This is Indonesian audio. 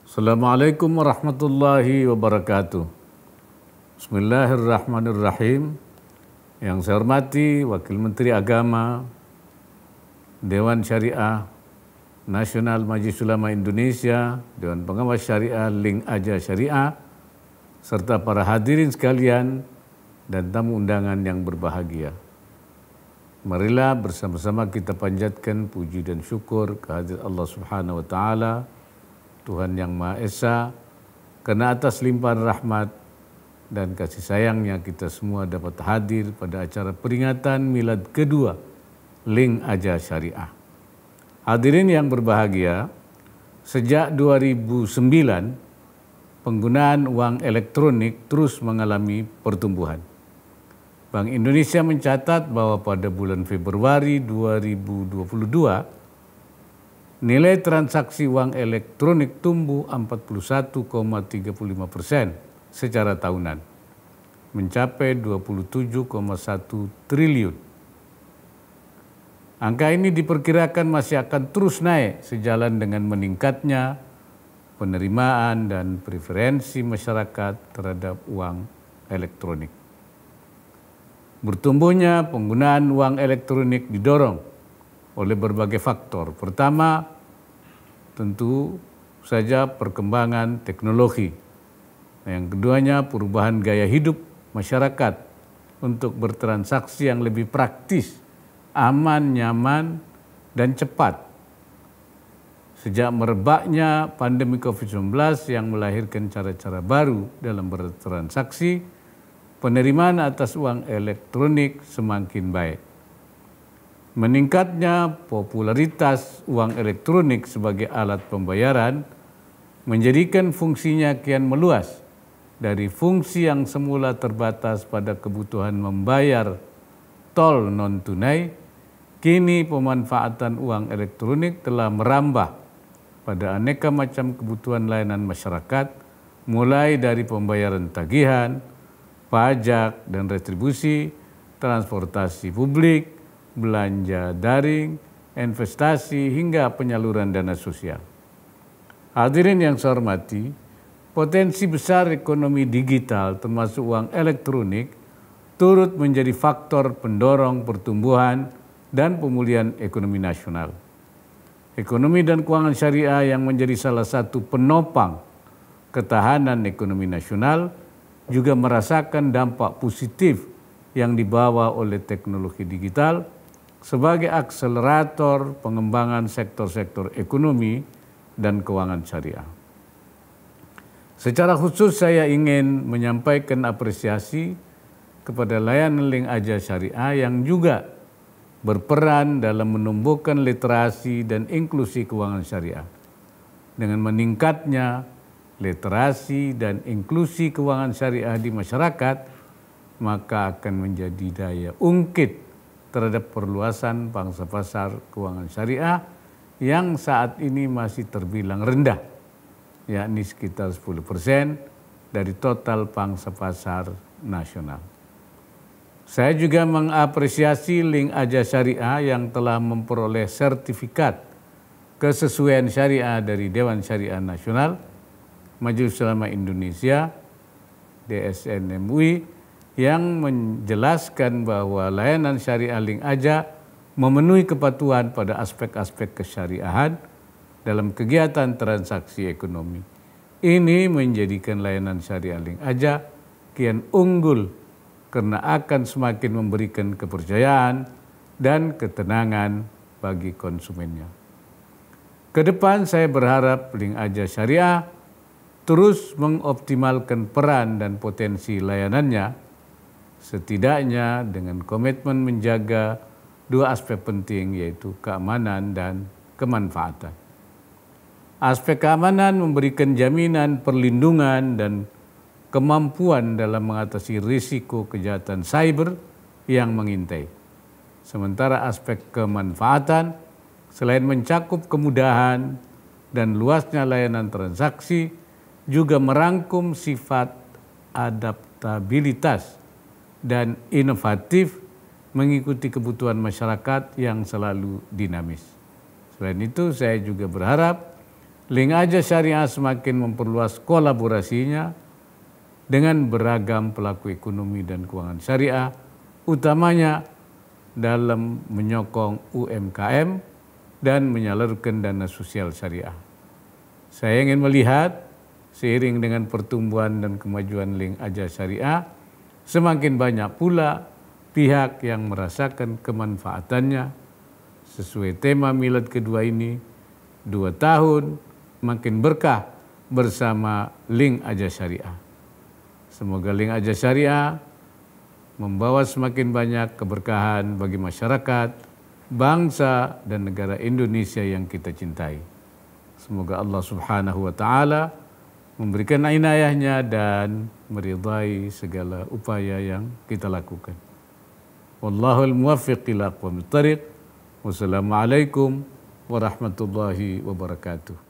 Assalamualaikum warahmatullahi wabarakatuh. Bismillahirrahmanirrahim. Yang saya hormati Wakil Menteri Agama, Dewan Syariah Nasional Majelis Ulama Indonesia, Dewan Pengawas Syariah Link Aja Syariah, serta para hadirin sekalian dan tamu undangan yang berbahagia. Marilah bersama-sama kita panjatkan puji dan syukur kehadirat Allah Subhanahu wa Ta'ala, Tuhan Yang Maha Esa, karena atas limpahan rahmat dan kasih sayangnya kita semua dapat hadir pada acara peringatan milad kedua Link Aja Syariah. Hadirin yang berbahagia, sejak 2009 penggunaan uang elektronik terus mengalami pertumbuhan. Bank Indonesia mencatat bahwa pada bulan Februari 2022 nilai transaksi uang elektronik tumbuh 41,35% secara tahunan, mencapai 27,1 triliun. Angka ini diperkirakan masih akan terus naik sejalan dengan meningkatnya penerimaan dan preferensi masyarakat terhadap uang elektronik. Bertumbuhnya penggunaan uang elektronik didorong oleh berbagai faktor. Pertama, tentu saja perkembangan teknologi. Yang keduanya, perubahan gaya hidup masyarakat untuk bertransaksi yang lebih praktis, aman, nyaman, dan cepat. Sejak merebaknya pandemi COVID-19 yang melahirkan cara-cara baru dalam bertransaksi, penerimaan atas uang elektronik semakin baik. Meningkatnya popularitas uang elektronik sebagai alat pembayaran menjadikan fungsinya kian meluas dari fungsi yang semula terbatas pada kebutuhan membayar tol non-tunai. Kini pemanfaatan uang elektronik telah merambah pada aneka macam kebutuhan layanan masyarakat, mulai dari pembayaran tagihan, pajak dan retribusi, transportasi publik, belanja daring, investasi, hingga penyaluran dana sosial. Hadirin yang saya hormati, potensi besar ekonomi digital termasuk uang elektronik turut menjadi faktor pendorong pertumbuhan dan pemulihan ekonomi nasional. Ekonomi dan keuangan syariah yang menjadi salah satu penopang ketahanan ekonomi nasional juga merasakan dampak positif yang dibawa oleh teknologi digital sebagai akselerator pengembangan sektor-sektor ekonomi dan keuangan syariah. Secara khusus saya ingin menyampaikan apresiasi kepada layanan Link Aja Syariah yang juga berperan dalam menumbuhkan literasi dan inklusi keuangan syariah. Dengan meningkatnya literasi dan inklusi keuangan syariah di masyarakat, maka akan menjadi daya ungkit terhadap perluasan pangsa pasar keuangan syariah yang saat ini masih terbilang rendah, yakni sekitar 10% dari total pangsa pasar nasional. Saya juga mengapresiasi Link Aja Syariah yang telah memperoleh sertifikat kesesuaian syariah dari Dewan Syariah Nasional Majelis Ulama Indonesia DSN MUI yang menjelaskan bahwa layanan syariah Link Aja memenuhi kepatuhan pada aspek-aspek kesyariahan dalam kegiatan transaksi ekonomi. Ini menjadikan layanan syariah Link Aja kian unggul karena akan semakin memberikan kepercayaan dan ketenangan bagi konsumennya. Kedepan saya berharap Link Aja Syariah terus mengoptimalkan peran dan potensi layanannya, setidaknya dengan komitmen menjaga dua aspek penting, yaitu keamanan dan kemanfaatan. Aspek keamanan memberikan jaminan perlindungan dan kemampuan dalam mengatasi risiko kejahatan cyber yang mengintai. Sementara aspek kemanfaatan, selain mencakup kemudahan dan luasnya layanan transaksi, juga merangkum sifat adaptabilitas dan inovatif mengikuti kebutuhan masyarakat yang selalu dinamis. Selain itu, saya juga berharap Link Aja Syariah semakin memperluas kolaborasinya dengan beragam pelaku ekonomi dan keuangan syariah, utamanya dalam menyokong UMKM dan menyalurkan dana sosial syariah. Saya ingin melihat seiring dengan pertumbuhan dan kemajuan Link Aja Syariah, semakin banyak pula pihak yang merasakan kemanfaatannya. Sesuai tema Milad kedua ini, 2 tahun makin berkah bersama Link Aja Syariah. Semoga Link Aja Syariah membawa semakin banyak keberkahan bagi masyarakat, bangsa, dan negara Indonesia yang kita cintai. Semoga Allah Subhanahu wa Ta'ala memberikan inayahnya dan meridai segala upaya yang kita lakukan. Wallahul muwaffiq ila aqwamit thariq. Wassalamualaikum warahmatullahi wabarakatuh.